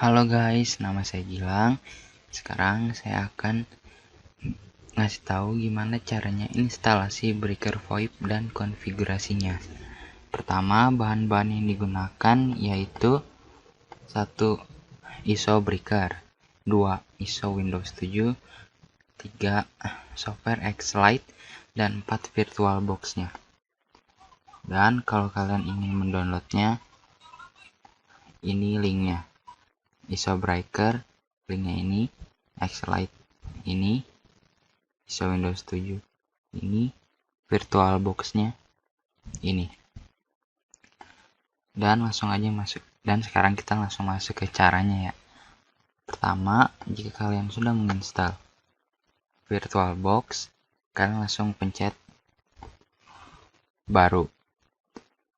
Halo guys, nama saya Gilang. Sekarang saya akan ngasih tahu gimana caranya instalasi breaker VoIP dan konfigurasinya. Pertama, bahan-bahan yang digunakan yaitu 1. ISO breaker, 2. ISO Windows 7, 3. software X-Lite, dan 4. VirtualBox-nya. Dan kalau kalian ingin mendownloadnya, ini linknya. ISO breaker, linknya ini, X-Lite ini, ISO Windows 7 ini, VirtualBox-nya ini. Dan langsung aja masuk. Dan sekarang kita langsung masuk ke caranya ya. Pertama, jika kalian sudah menginstal VirtualBox, kalian langsung pencet baru.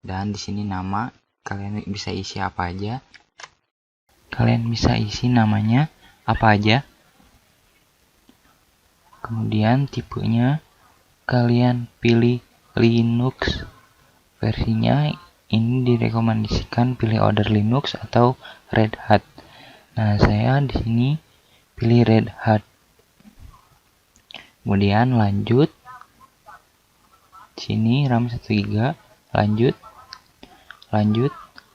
Dan di sini nama kalian bisa isi apa aja. Kalian bisa isi namanya apa aja. Kemudian tipenya kalian pilih Linux. Versinya ini direkomendasikan pilih order Linux atau Red Hat. Nah, saya di sini pilih Red Hat. Kemudian lanjut. Sini RAM 1 GB, lanjut,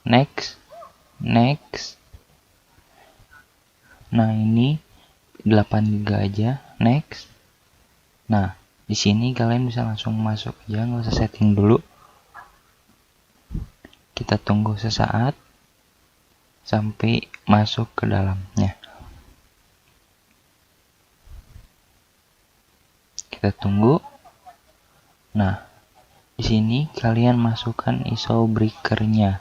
next. Nah, ini 8 GB aja, next. Nah, di sini kalian bisa langsung masuk aja, nggak usah setting dulu. Kita tunggu sesaat sampai masuk ke dalamnya. Kita tunggu. Nah, di sini kalian masukkan ISO breaker-nya.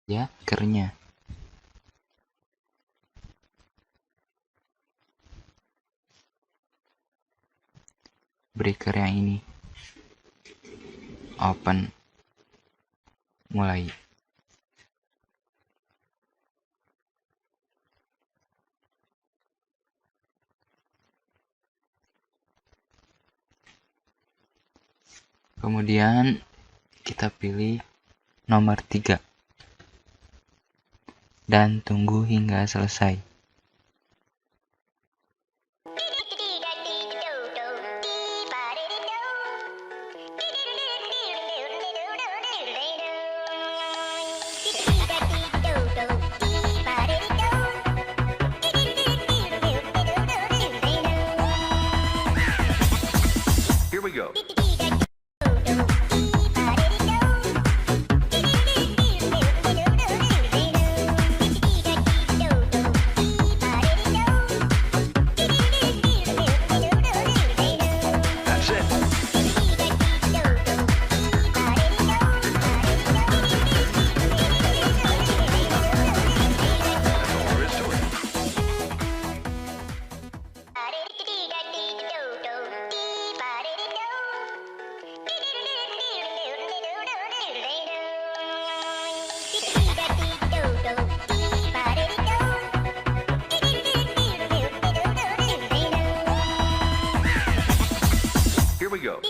Ya, breaker-nya. Breaker yang ini. Open. Mulai. Kemudian kita pilih nomor 3 dan tunggu hingga selesai. Here we go. That's it. That's all there is to it. Here we go.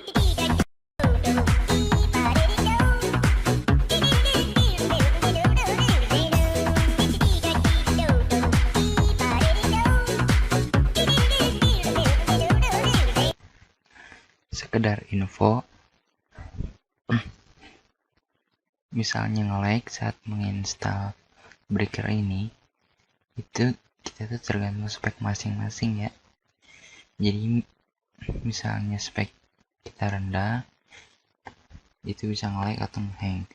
Sekedar info, misalnya nge-lag saat menginstal breaker ini, itu kita tuh tergantung spek masing-masing ya. Jadi misalnya spek kita rendah, itu bisa nge-lag atau nge-hang.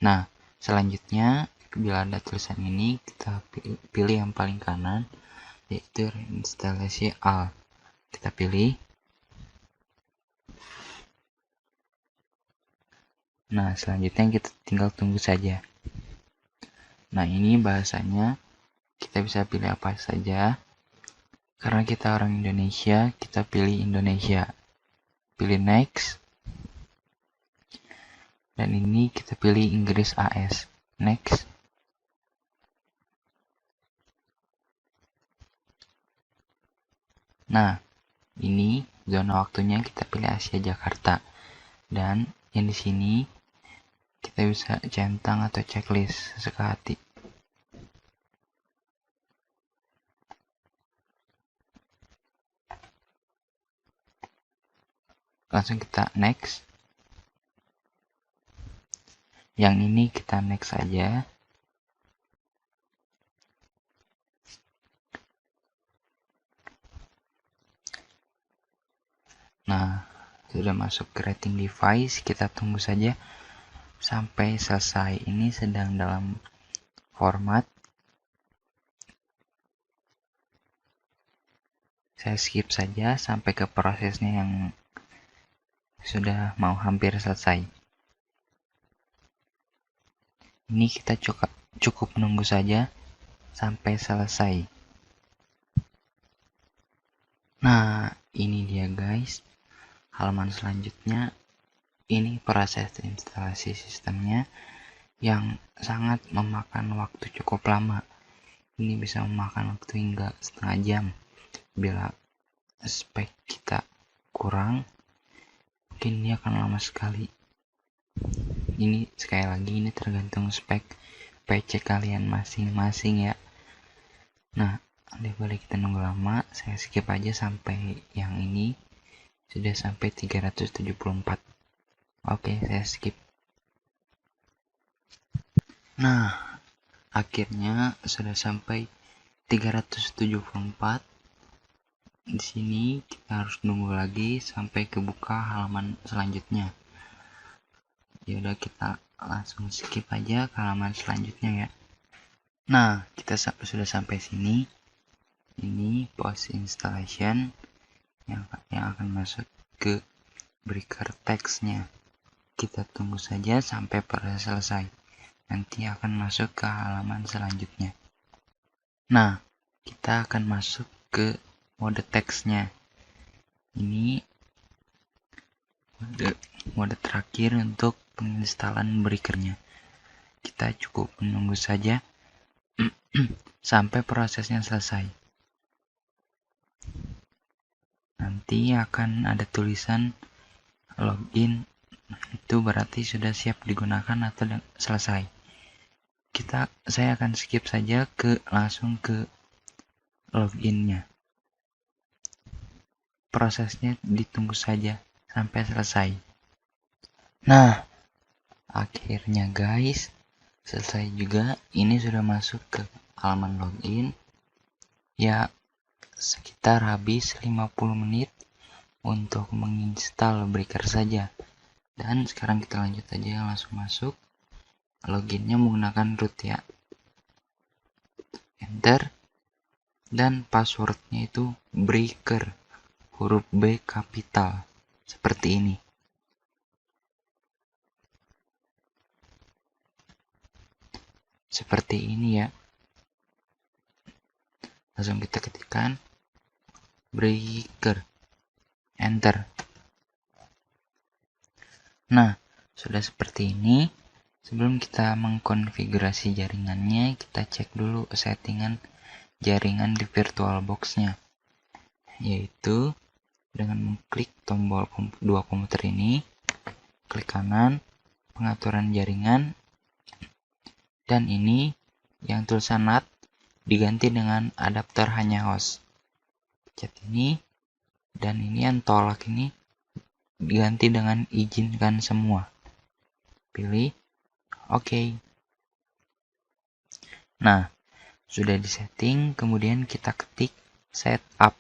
Nah, selanjutnya bila ada tulisan ini, kita pilih yang paling kanan, yaitu reinstalasi all. Kita pilih. Nah, selanjutnya kita tinggal tunggu saja. Nah, ini bahasanya kita bisa pilih apa saja. Karena kita orang Indonesia, kita pilih Indonesia. Pilih next. Dan ini kita pilih Inggris AS. Next. Nah, ini zona waktunya kita pilih Asia Jakarta. Dan yang di sini kita bisa centang atau checklist sesuka hati. langsung kita next. Yang ini kita next aja. Nah, sudah masuk creating device, kita tunggu saja sampai selesai. Ini sedang dalam format. Saya skip saja sampai ke prosesnya yang sudah mau hampir selesai. Ini kita cukup menunggu saja sampai selesai. Nah, ini dia guys. Halaman selanjutnya, ini proses instalasi sistemnya yang sangat memakan waktu cukup lama. Ini bisa memakan waktu hingga setengah jam. Bila spek kita kurang, mungkin ini akan lama sekali. Ini sekali lagi, ini tergantung spek PC kalian masing-masing ya. Nah, daripada kita nunggu lama, saya skip aja sampai yang ini sudah sampai 374. Oke, saya skip. Nah, akhirnya sudah sampai 374. Di sini kita harus nunggu lagi sampai kebuka halaman selanjutnya. Ya udah, kita langsung skip aja ke halaman selanjutnya ya. Nah, kita sudah sampai sini. Ini post installation yang akan masuk ke breaker text-nya. Kita tunggu saja sampai proses selesai. Nanti akan masuk ke halaman selanjutnya. Nah, kita akan masuk ke mode text-nya. Ini mode terakhir untuk penginstalan breaker-nya. Kita cukup menunggu saja sampai prosesnya selesai. Nanti akan ada tulisan login, itu berarti sudah siap digunakan atau selesai. Saya akan skip saja langsung ke loginnya. Prosesnya ditunggu saja sampai selesai. Nah, akhirnya guys, selesai juga. Ini sudah masuk ke halaman login. Ya, sekitar habis 50 menit untuk menginstal breaker saja. Dan sekarang kita lanjut aja, langsung masuk. Loginnya menggunakan root ya. Enter. Dan passwordnya itu breaker, huruf B kapital, seperti ini. Seperti ini ya. Langsung kita ketikkan breaker, enter. Nah, sudah seperti ini. Sebelum kita mengkonfigurasi jaringannya, kita cek dulu settingan jaringan di VirtualBox-nya, yaitu dengan mengklik tombol dua komputer ini, klik kanan, pengaturan jaringan, dan ini yang tulisan NAT diganti dengan adaptor hanya host. Pencet ini, dan ini yang tolak ini diganti dengan izinkan semua. Pilih OK. Nah, sudah disetting, kemudian kita ketik setup.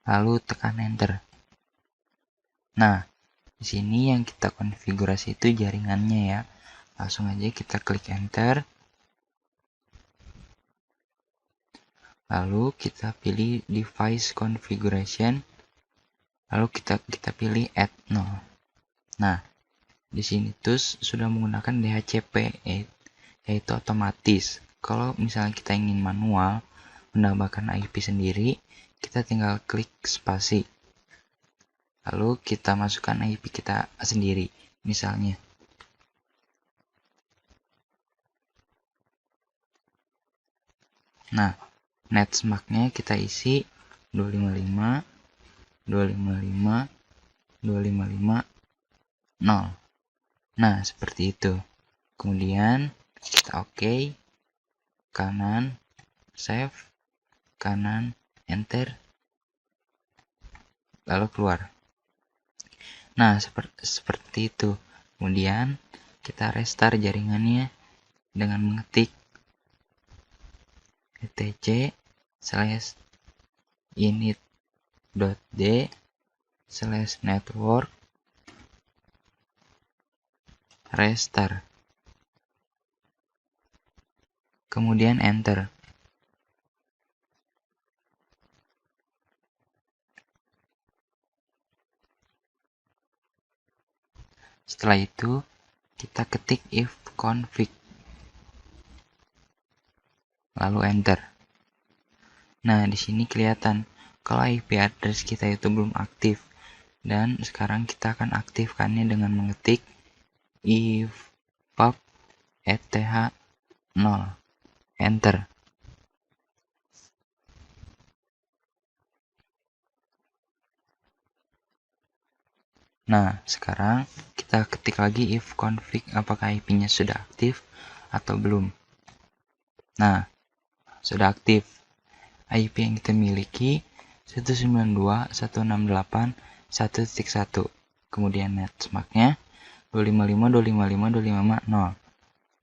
Lalu tekan enter. Nah, di sini yang kita konfigurasi itu jaringannya ya. Langsung aja kita klik enter. Lalu kita pilih device configuration. Lalu kita pilih add 0. Nah, di sini TUS sudah menggunakan DHCP, yaitu otomatis. Kalau misalnya kita ingin manual menambahkan IP sendiri, kita tinggal klik spasi. Lalu kita masukkan IP kita sendiri, misalnya. Nah, netsmack-nya kita isi 255, 255, 255, 0. Nah, seperti itu. Kemudian kita OK, kanan, save, kanan, enter. lalu keluar. Nah, seperti itu. Kemudian kita restart jaringannya dengan mengetik etc/init.d/network restart. Kemudian enter. Setelah itu kita ketik if config, lalu enter. Nah, di sini kelihatan kalau IP address kita itu belum aktif, dan sekarang kita akan aktifkannya dengan mengetik if pub eth 0, enter. Nah, sekarang kita ketik lagi if config apakah IP-nya sudah aktif atau belum. Nah, sudah aktif. IP yang kita miliki 192.168.1.1. Kemudian netmark-nya 255.255.255.0.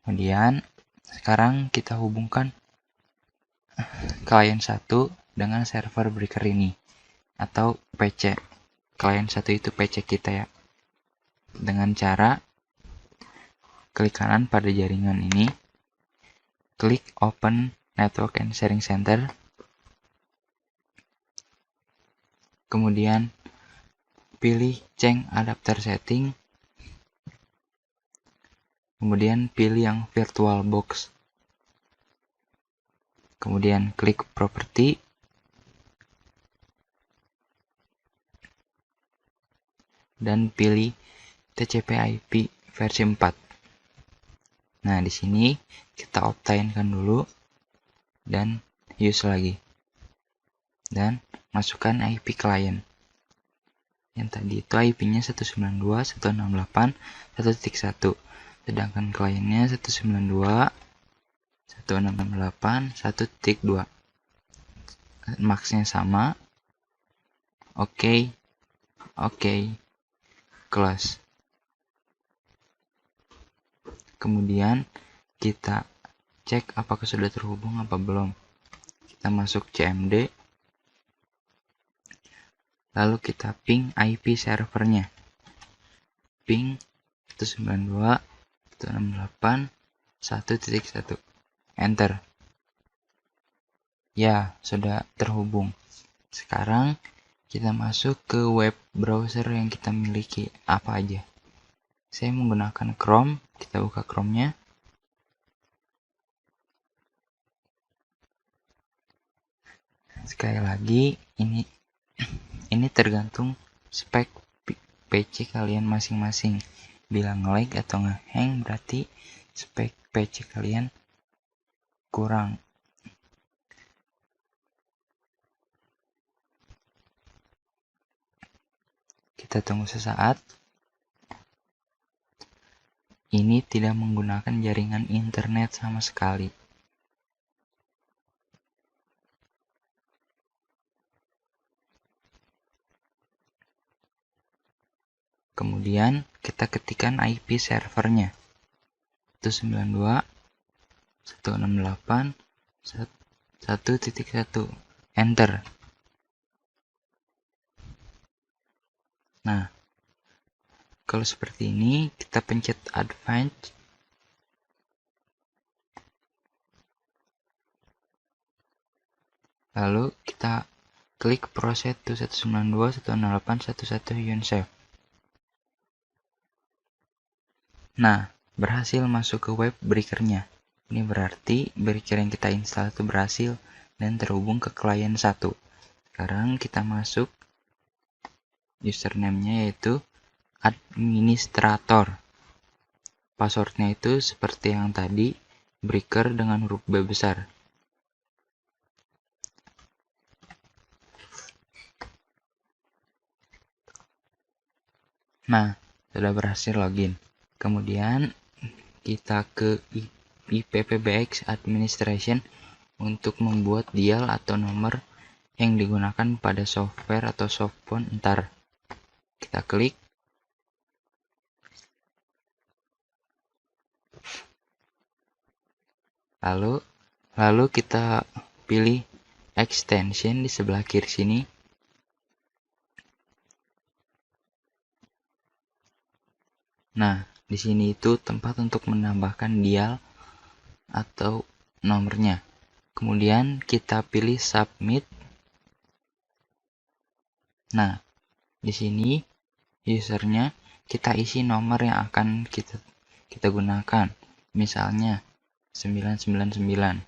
Kemudian sekarang kita hubungkan klien 1 dengan server breaker ini atau PC. Klien 1 itu PC kita ya. Dengan cara klik kanan pada jaringan ini, klik open network and sharing center. Kemudian pilih change adapter setting. Kemudian pilih yang virtual box. Kemudian klik property. Dan pilih TCP/IP versi 4. Nah, di sini kita obtainkan dulu dan use lagi. Dan masukkan IP klien. Yang tadi itu IP-nya 192.168.1.1. Sedangkan kliennya 192.168.1.2. Max-nya sama. Oke. Close. Kemudian kita cek apakah sudah terhubung apa belum. Kita masuk CMD. Lalu kita ping IP servernya. Ping 192.168.1.1. Enter. Ya, sudah terhubung. Sekarang kita masuk ke web browser yang kita miliki, apa aja. Saya menggunakan Chrome. Kita buka Chrome-nya. Sekali lagi, ini tergantung spek PC kalian masing-masing. Bila nge-lag atau nge-hang berarti spek PC kalian kurang. Kita tunggu sesaat. Ini tidak menggunakan jaringan internet sama sekali. Kemudian kita ketikkan IP servernya 192.168.1.1. Enter. Nah, kalau seperti ini kita pencet advance. Lalu kita klik proceed to 192.168.1.1 unsave. Nah, berhasil masuk ke web breaker-nya. Ini berarti breaker yang kita install itu berhasil dan terhubung ke klien 1. Sekarang kita masuk username-nya yaitu administrator. Password-nya itu seperti yang tadi, breaker dengan huruf B besar. Nah, sudah berhasil login. Kemudian kita ke IPPBX Administration untuk membuat dial atau nomor yang digunakan pada software atau softphone. Ntar kita klik, lalu kita pilih extension di sebelah kiri sini. Nah, di sini itu tempat untuk menambahkan dial atau nomornya. Kemudian kita pilih submit. Nah, di sini usernya kita isi nomor yang akan kita gunakan. Misalnya 999.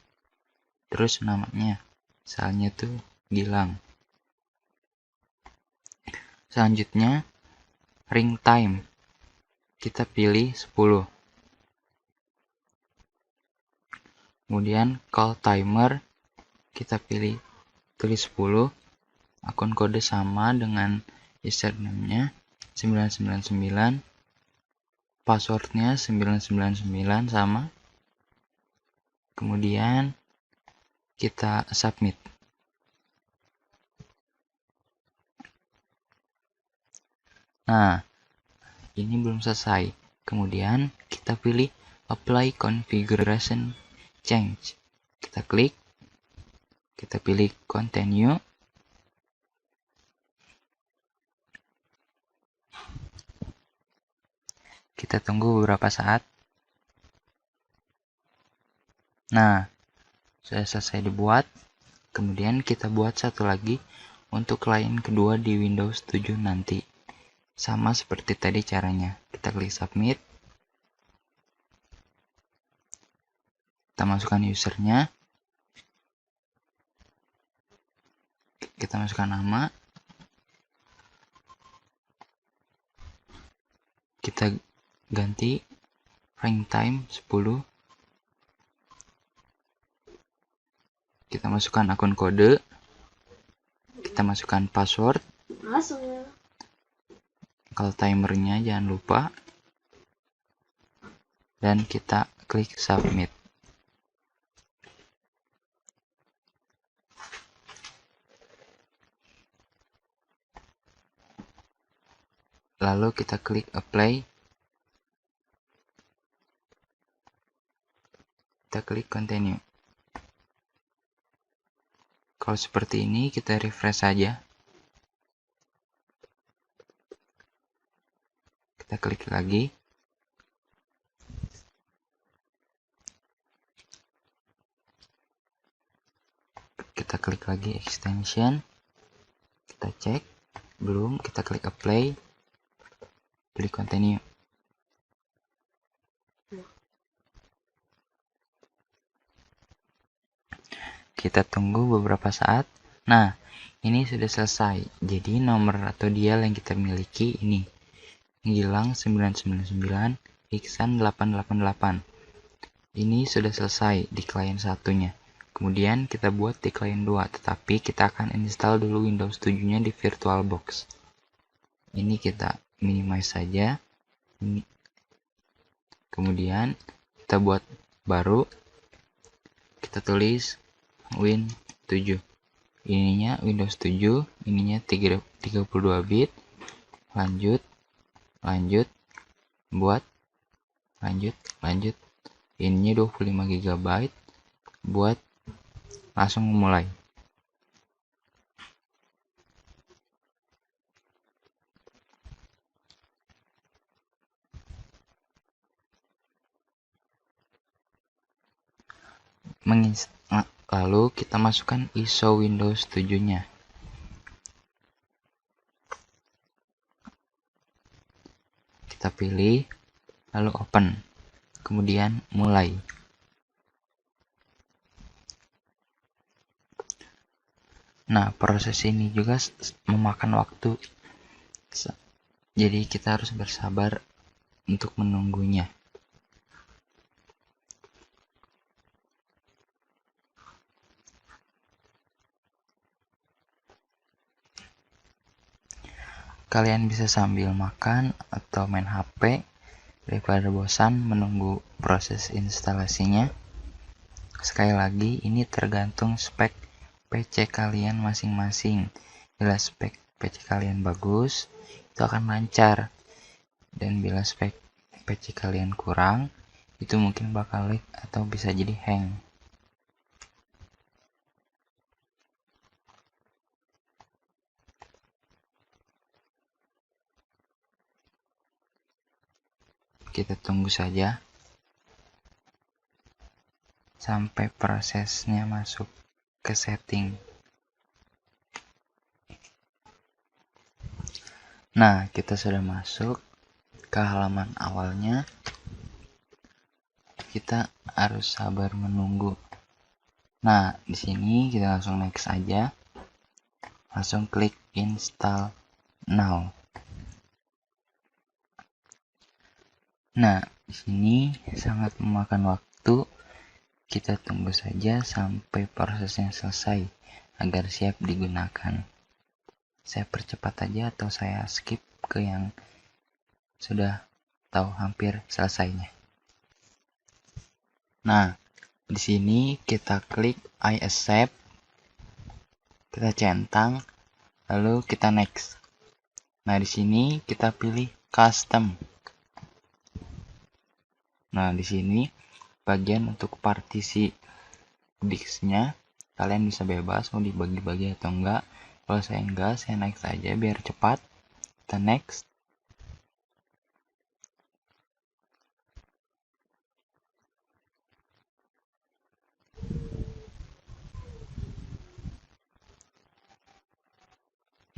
Terus namanya, misalnya tuh Gilang. Selanjutnya ring time. Kita pilih 10. Kemudian call timer kita tulis 10. Akun kode sama dengan username-nya 999. Passwordnya 999 sama. Kemudian kita submit. Nah, ini belum selesai. Kemudian kita pilih apply configuration change. Kita klik, kita pilih continue. Kita tunggu beberapa saat. Nah, sudah selesai dibuat. Kemudian kita buat satu lagi untuk klien kedua di Windows 7 nanti. Sama seperti tadi caranya. Kita klik submit. Kita masukkan usernya. Kita masukkan nama. Kita ganti ring time 10. Kita masukkan akun kode. Kita masukkan password. Kalau timernya jangan lupa. Dan kita klik submit. Lalu kita klik apply. Kita klik continue. Kalau seperti ini kita refresh saja. Kita klik lagi. Kita klik lagi extension. Kita cek. Belum, kita klik apply. Pilih continue. Kita tunggu beberapa saat. Nah, ini sudah selesai. Jadi nomor atau dial yang kita miliki ini. Gilang 999, Iksan 888. Ini sudah selesai di klien satunya. Kemudian kita buat di klien 2, tetapi kita akan install dulu Windows 7-nya di VirtualBox. Ini kita minimize saja. Kemudian kita buat baru. Kita tulis Win 7. Ininya Windows 7, ininya 32 bit. Lanjut, buat, lanjut. Ininya 25 GB. Buat, langsung mulai. Lalu kita masukkan ISO Windows 7-nya. Kita pilih, lalu open. Kemudian mulai. Nah, proses ini juga memakan waktu. Jadi kita harus bersabar untuk menunggunya. Kalian bisa sambil makan atau main HP daripada bosan menunggu proses instalasinya. Sekali lagi, ini tergantung spek PC kalian masing-masing. Bila spek PC kalian bagus, itu akan lancar. Dan bila spek PC kalian kurang, itu mungkin bakal lag atau bisa jadi hang. Kita tunggu saja sampai prosesnya masuk ke setting. Nah, kita sudah masuk ke halaman awalnya. Kita harus sabar menunggu. Nah, di sini kita langsung next aja. Langsung klik install now. Nah, di sini sangat memakan waktu. Kita tunggu saja sampai prosesnya selesai agar siap digunakan. Saya percepat aja atau saya skip ke yang sudah tahu hampir selesainya. Nah, di sini kita klik I accept. Kita centang, lalu kita next. Nah, di sini kita pilih custom. Nah, di sini bagian untuk partisi disknya kalian bisa bebas mau dibagi-bagi atau enggak. Kalau saya enggak, saya next aja biar cepat. Kita next.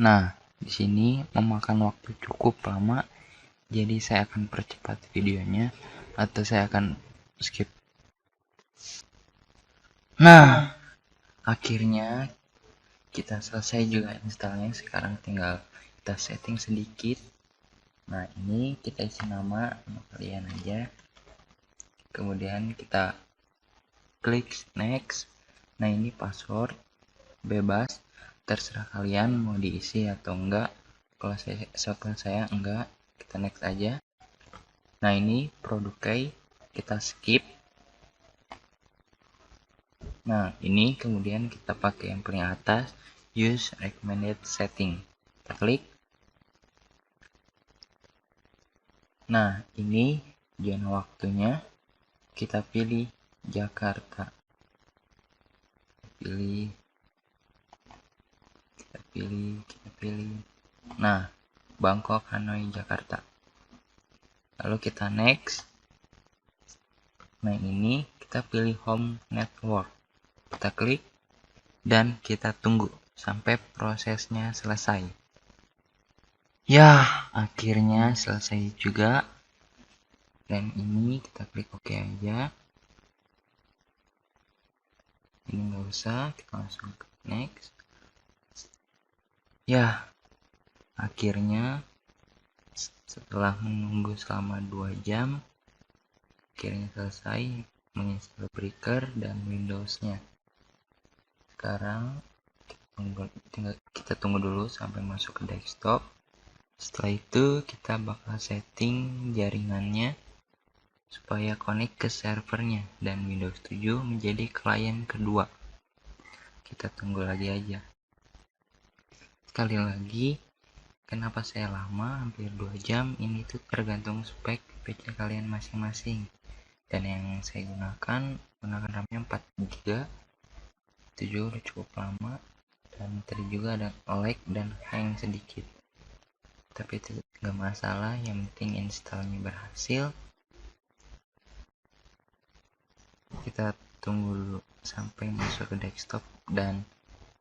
Nah, di sini memakan waktu cukup lama, jadi saya akan percepat videonya atau saya akan skip. Nah, akhirnya kita selesai juga installnya. Sekarang tinggal kita setting sedikit. Nah, ini kita isi nama kalian aja. Kemudian kita klik next. Nah, ini password bebas, terserah kalian mau diisi atau enggak. Kalau saya enggak, kita next aja. Nah, ini produk key, kita skip. Nah, ini kemudian kita pakai yang paling atas, use recommended setting. Kita klik. Nah, ini zona waktunya. Kita pilih Jakarta. Kita pilih. Nah, Bangkok, Hanoi, Jakarta. Lalu kita next. Nah, ini kita pilih home network. Kita klik dan kita tunggu sampai prosesnya selesai. Ya, akhirnya selesai juga. Dan ini kita klik OK aja. Ini nggak usah, kita langsung ke next. Ya, akhirnya setelah menunggu selama 2 jam, akhirnya selesai menginstal Breaker dan Windows-nya. Sekarang kita tunggu dulu sampai masuk ke desktop. Setelah itu kita bakal setting jaringannya supaya connect ke servernya dan Windows 7 menjadi klien kedua. Kita tunggu lagi aja. Sekali lagi, kenapa saya lama hampir 2 jam? Ini tuh tergantung spek PC kalian masing-masing. Dan yang saya gunakan RAM-nya 4GB. Itu juga udah cukup lama. Dan tadi juga ada lag dan hang sedikit. Tapi itu gak masalah, yang penting installnya berhasil. Kita tunggu dulu sampai masuk ke desktop dan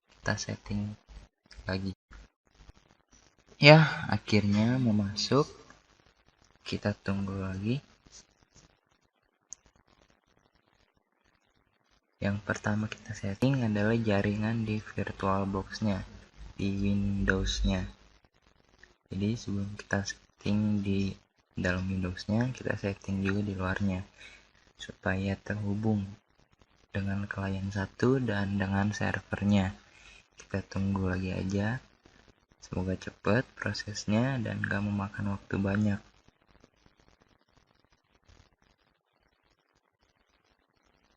kita setting lagi. Ya, akhirnya mau masuk. Kita tunggu lagi. Yang pertama kita setting adalah jaringan di VirtualBox-nya, di Windows-nya. Jadi sebelum kita setting di dalam Windows-nya, kita setting juga di luarnya supaya terhubung dengan klien 1 dan dengan servernya. Kita tunggu lagi aja. Semoga cepat prosesnya dan gak memakan waktu banyak.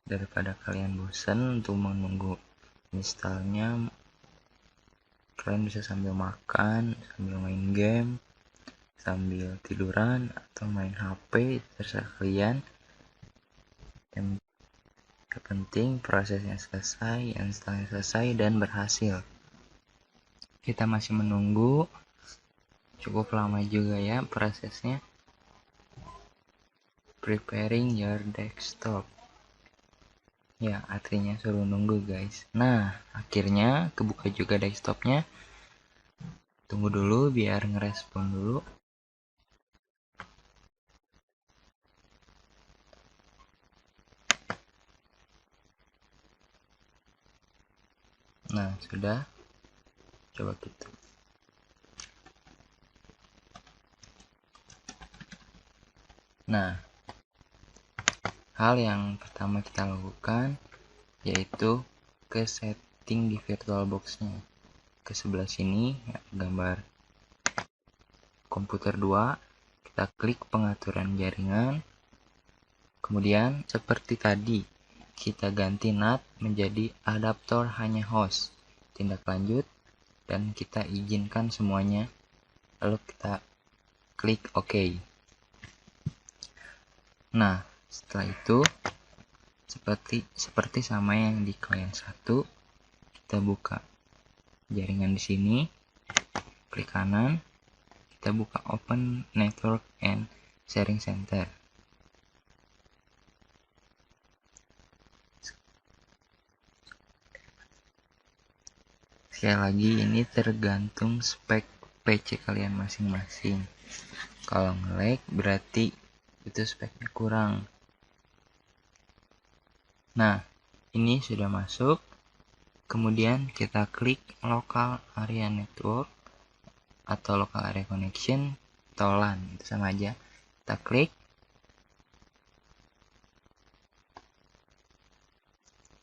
Daripada kalian bosan untuk menunggu installnya kalian bisa sambil makan, sambil main game, sambil tiduran, atau main HP, terserah kalian. Yang penting prosesnya selesai, installnya selesai dan berhasil. Kita masih menunggu, cukup lama juga ya prosesnya. Preparing your desktop. Ya, artinya suruh nunggu guys. Nah, akhirnya kebuka juga desktopnya. Tunggu dulu biar ngerespon dulu. Nah, sudah. Coba kita. Nah, hal yang pertama kita lakukan yaitu ke setting di VirtualBox-nya. Ke sebelah sini gambar komputer 2, kita klik pengaturan jaringan. Kemudian seperti tadi, kita ganti NAT menjadi adaptor hanya host. Tindak lanjut dan kita izinkan semuanya. Lalu kita klik OK. Nah, setelah itu seperti sama yang di klien 1, kita buka jaringan di sini, klik kanan, kita buka Open Network and Sharing Center. Sekali lagi, ini tergantung spek PC kalian masing-masing. Kalau nge-lag berarti itu speknya kurang. Nah, ini sudah masuk. Kemudian kita klik Local Area Network atau Local Area Connection atau LAN, itu sama aja. Kita klik.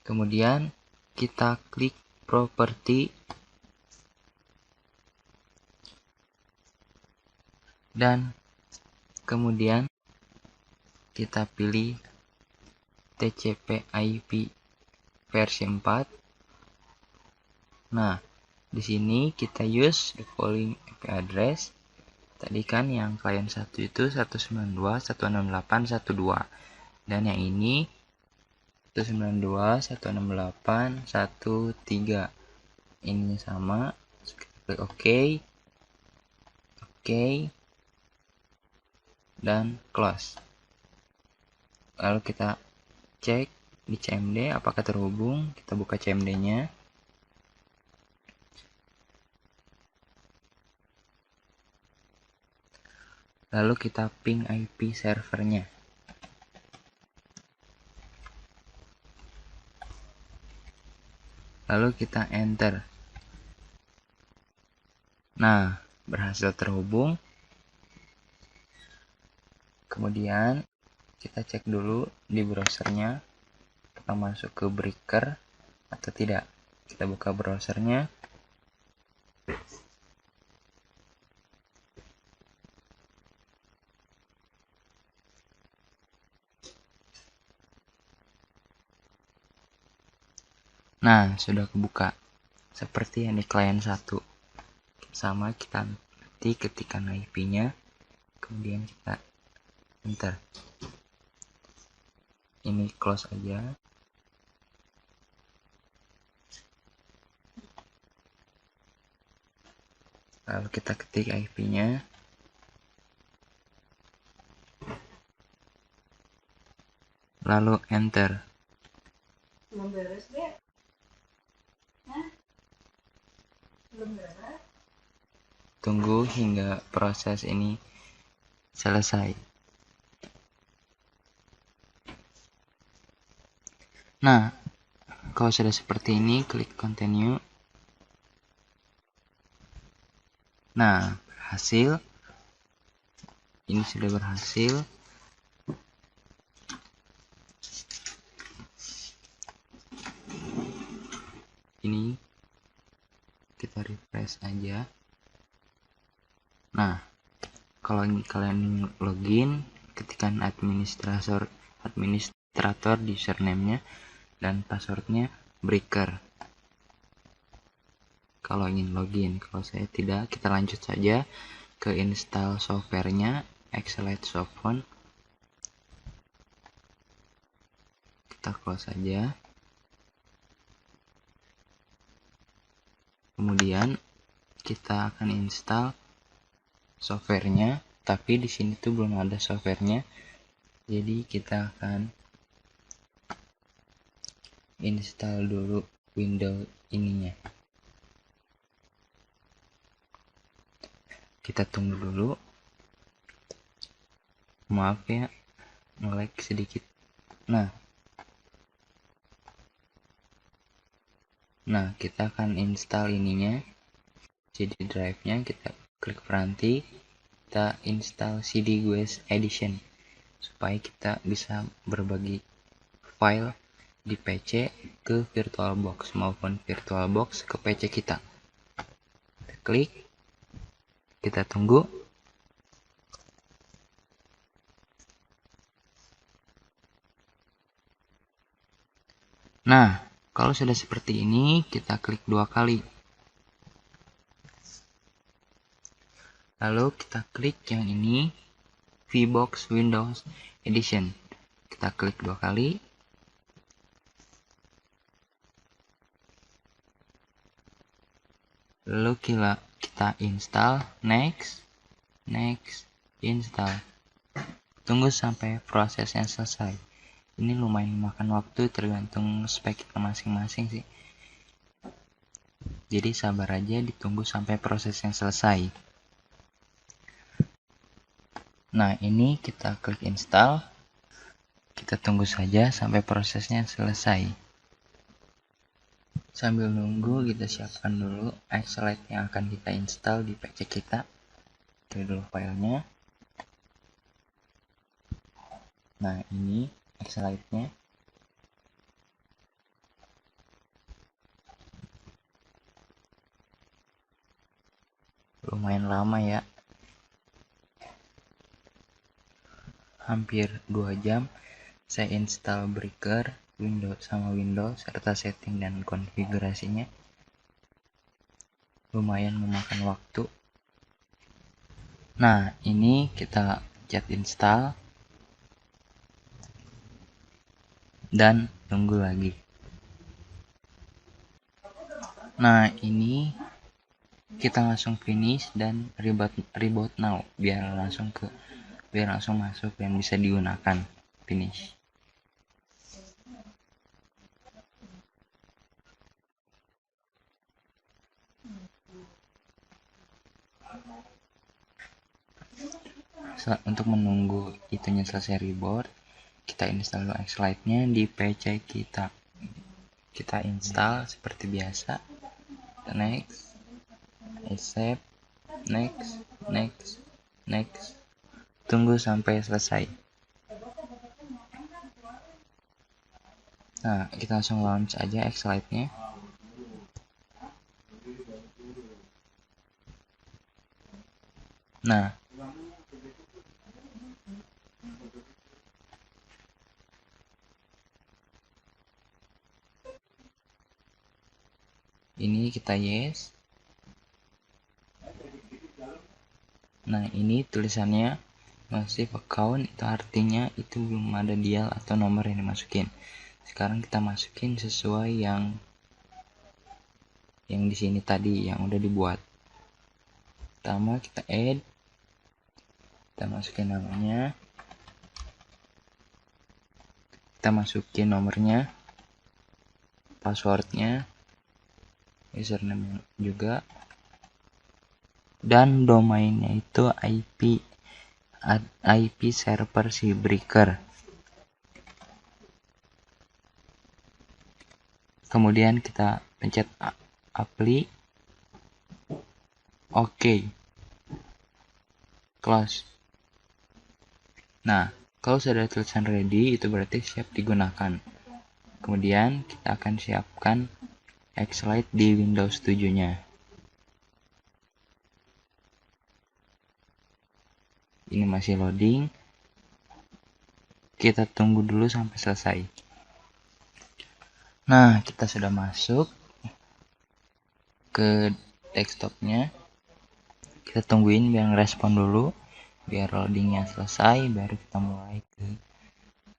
Kemudian kita klik Property dan kemudian kita pilih TCP/IP versi 4. Nah, di sini kita use the following IP address. Tadi kan yang klien 1 itu 192.168.1.2 dan yang ini 192.168.1.3. Ininya sama. Klik OK, OK, dan close. Lalu kita cek di CMD apakah terhubung. Kita buka CMD-nya. Lalu kita ping IP servernya. Lalu kita enter. Nah, berhasil terhubung. Kemudian kita cek dulu di browsernya apakah masuk ke breaker atau tidak. Kita buka browsernya. Nah, sudah kebuka seperti yang di klien 1. Sama, kita nanti ketikkan IP-nya, kemudian kita enter. Ini close aja. Lalu kita ketik IP-nya. Lalu enter. Belum beres deh. Hah? Belum beres. Tunggu hingga proses ini selesai. Nah, kalau sudah seperti ini, klik continue. Nah, berhasil. Ini sudah berhasil. Ini kita refresh aja. Nah, kalau kalian login, ketikkan administrator di username-nya dan passwordnya breaker. kalau ingin login. Kalau saya tidak, kita lanjut saja ke install softwarenya, Excelite Softphone. Kita close saja. Kemudian kita akan install softwarenya, tapi di sini tuh belum ada softwarenya. Jadi kita akan install dulu Windows ininya. Kita tunggu dulu. Maaf ya, nge-lag sedikit. Nah, kita akan install ininya. CD drive-nya kita klik peranti, kita install CD GUIS Edition supaya kita bisa berbagi file di PC ke VirtualBox maupun VirtualBox ke PC kita. Kita klik, kita tunggu. Nah, kalau sudah seperti ini, kita klik 2 kali. Lalu kita klik yang ini, VBox Windows Edition. Kita klik 2 kali. Lalu kita install, next, install. Tunggu sampai prosesnya selesai. Ini lumayan memakan waktu, tergantung spek kita masing-masing sih. Jadi sabar aja, ditunggu sampai prosesnya selesai. Nah, ini kita klik install. Kita tunggu saja sampai prosesnya selesai. Sambil nunggu, kita siapkan dulu Excelite yang akan kita install di PC kita. Klik dulu filenya. Nah, ini Excelite-nya. Lumayan lama ya. Hampir 2 jam saya install breaker, Windows serta setting dan konfigurasinya. Lumayan memakan waktu. Nah, ini kita pencet install dan tunggu lagi. Nah, ini kita langsung finish dan reboot now biar langsung masuk dan bisa digunakan. Finish. Untuk menunggu itunya selesai reboot, kita install Excelite-nya di PC kita. Kita install seperti biasa. Next, accept, next. Tunggu sampai selesai. Nah, kita langsung launch aja Excelite-nya. Nah, ini kita yes. Nah, ini tulisannya masih account, itu artinya itu belum ada dial atau nomor yang dimasukin. Sekarang kita masukin sesuai yang di sini tadi yang udah dibuat. Pertama kita add, kita masukin namanya, kita masukin nomornya, passwordnya, username juga, dan domainnya itu IP server si breaker. Kemudian kita pencet apply, oke, close. Nah, kalau sudah tulisan ready, itu berarti siap digunakan. Kemudian kita akan siapkan Excelite di Windows 7-nya. Ini masih loading. Kita tunggu dulu sampai selesai. Nah, kita sudah masuk ke desktopnya, kita tungguin biar ngerespon dulu, biar loadingnya selesai, baru kita mulai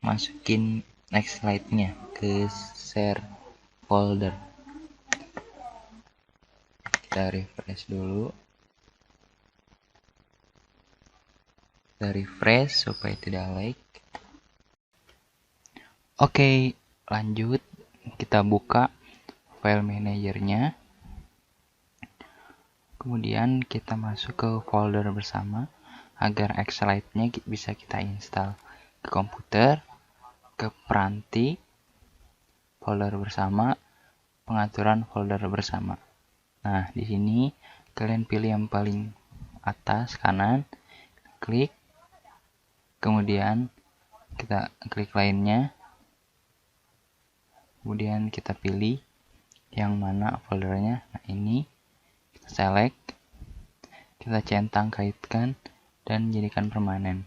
masukin next slide-nya ke share folder. Kita refresh dulu, kita refresh supaya tidak lag. Oke, lanjut kita buka file manajernya, kemudian kita masuk ke folder bersama agar Xlite-nya bisa kita install ke komputer, ke peranti, folder bersama, pengaturan folder bersama. Nah, di sini kalian pilih yang paling atas kanan, klik, kemudian kita klik lainnya, kemudian kita pilih yang mana foldernya. Nah, ini kita select, kita centang kaitkan dan jadikan permanen.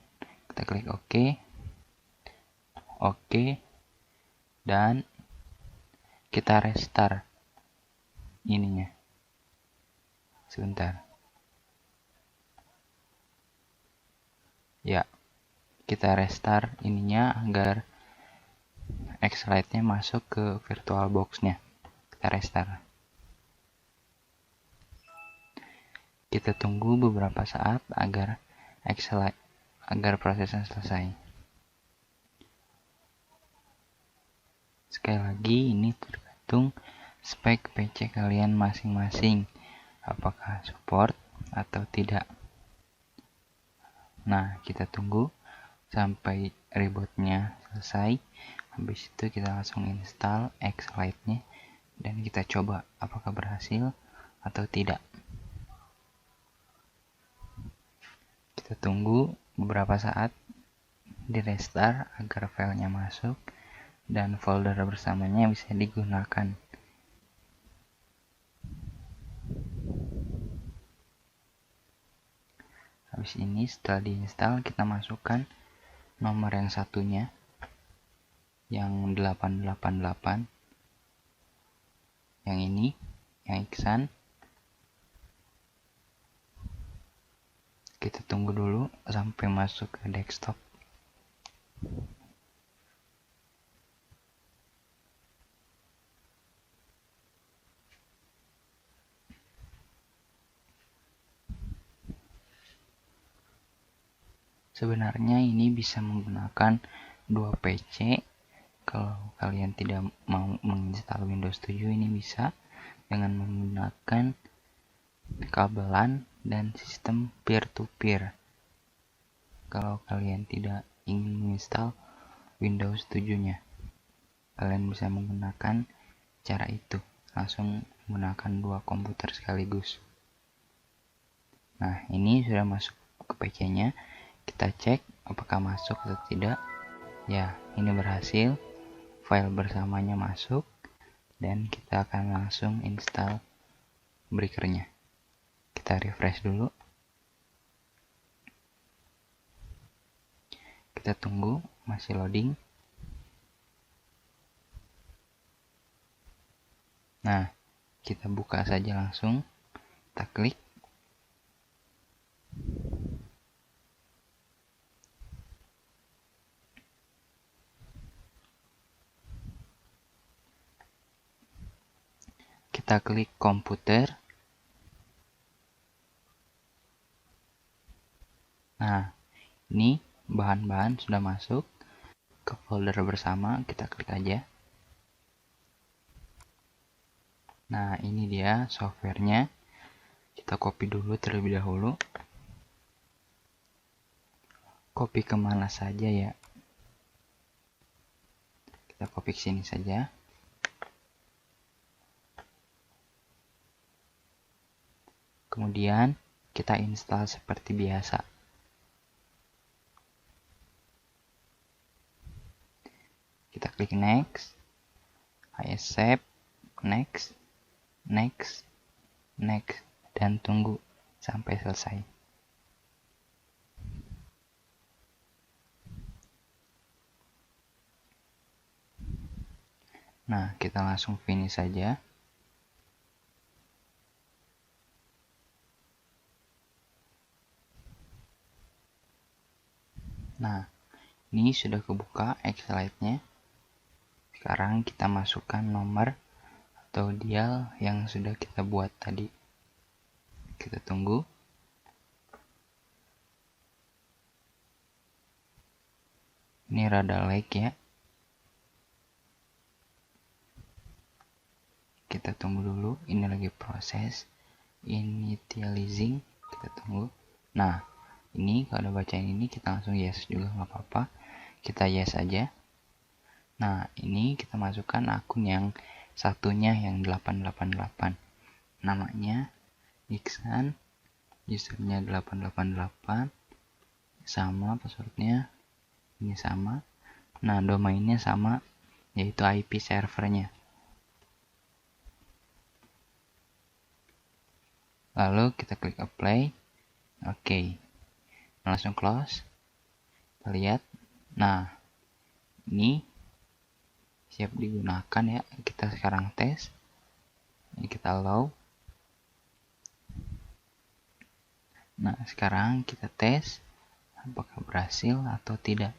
Kita klik OK, OK, dan kita restart ininya. Sebentar. Ya, kita restart ininya agar Xlite-nya masuk ke VirtualBox-nya. Kita restart. Kita tunggu beberapa saat agar prosesnya selesai. Sekali lagi, ini tergantung spek PC kalian masing-masing, apakah support atau tidak. Nah, kita tunggu sampai rebootnya selesai. Habis itu kita langsung install Xlite-nya dan kita coba apakah berhasil atau tidak. Kita tunggu beberapa saat di restart agar filenya masuk dan folder bersamanya bisa digunakan. Habis ini setelah diinstal, kita masukkan nomor yang satunya, yang 888, yang ini, yang Iksan. Kita tunggu dulu sampai masuk ke desktop. Sebenarnya ini bisa menggunakan dua PC. Kalau kalian tidak mau menginstal Windows 7, ini bisa dengan menggunakan kabelan dan sistem peer-to-peer. Kalau kalian tidak ingin menginstal Windows 7-nya, kalian bisa menggunakan cara itu, langsung menggunakan dua komputer sekaligus. Nah, ini sudah masuk ke PC-nya. Kita cek apakah masuk atau tidak. Ya, ini berhasil. File bersamanya masuk dan kita akan langsung install breakernya. Kita refresh dulu. Kita tunggu, masih loading. Nah, kita buka saja langsung. Kita klik. Kita klik komputer. Nah, ini bahan-bahan sudah masuk ke folder bersama. Kita klik aja. Nah, ini dia softwarenya. Kita copy dulu terlebih dahulu. Copy kemana saja ya? Kita copy ke sini saja. Kemudian kita install seperti biasa. Kita klik next, I accept, next, next, next, dan tunggu sampai selesai. Nah, kita langsung finish saja. Nah, ini sudah kebuka X-Lite-nya. Sekarang kita masukkan nomor atau dial yang sudah kita buat tadi. Kita tunggu. Ini rada lag ya. Kita tunggu dulu, ini lagi proses initializing. Kita tunggu. Nah, ini kalau ada bacaan ini kita langsung yes juga nggak apa-apa. Kita yes aja. Nah, ini kita masukkan akun yang satunya yang 888. Namanya Iksan, usernya 888, sama passwordnya ini sama. Nah, domainnya sama, yaitu IP servernya. Lalu kita klik apply. Oke. Langsung close. Kita lihat. Nah, ini siap digunakan ya. Kita sekarang tes. Ini kita allow. Nah, sekarang kita tes apakah berhasil atau tidak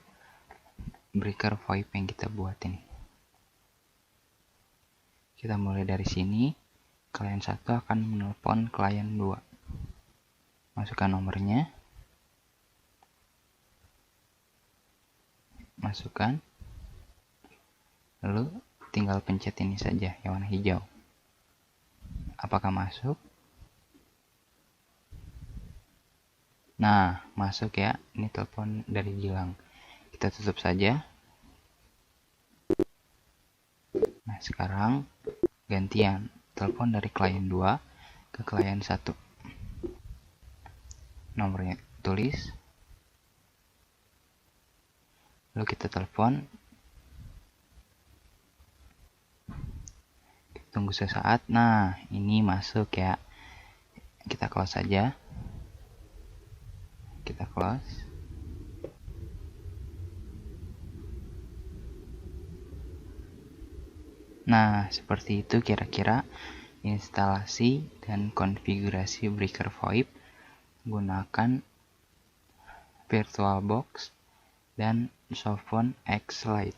breaker VoIP yang kita buat ini. Kita mulai dari sini. Klien 1 akan menelpon klien 2. Masukkan nomornya. Masukkan. Lalu tinggal pencet ini saja yang warna hijau. Apakah masuk? Nah, masuk ya. Ini telepon dari Gilang. Kita tutup saja. Nah, sekarang gantian. Telepon dari klien 2 ke klien 1. Nomornya tulis. Lalu kita telepon. Tunggu sesaat. Nah, ini masuk ya. Kita close saja. Kita close. Nah, seperti itu kira-kira instalasi dan konfigurasi breaker VoIP menggunakan VirtualBox dan Softphone X-Lite.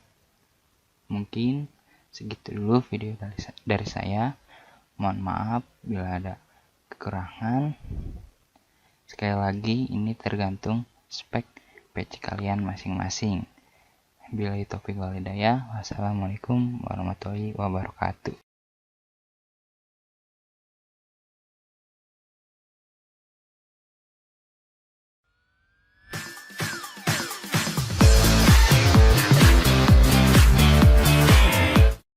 Mungkin segitu dulu video dari saya. Mohon maaf bila ada kekurangan. Sekali lagi, ini tergantung spek PC kalian masing-masing. Billahi taufiq wal hidayah. Wassalamualaikum warahmatullahi wabarakatuh.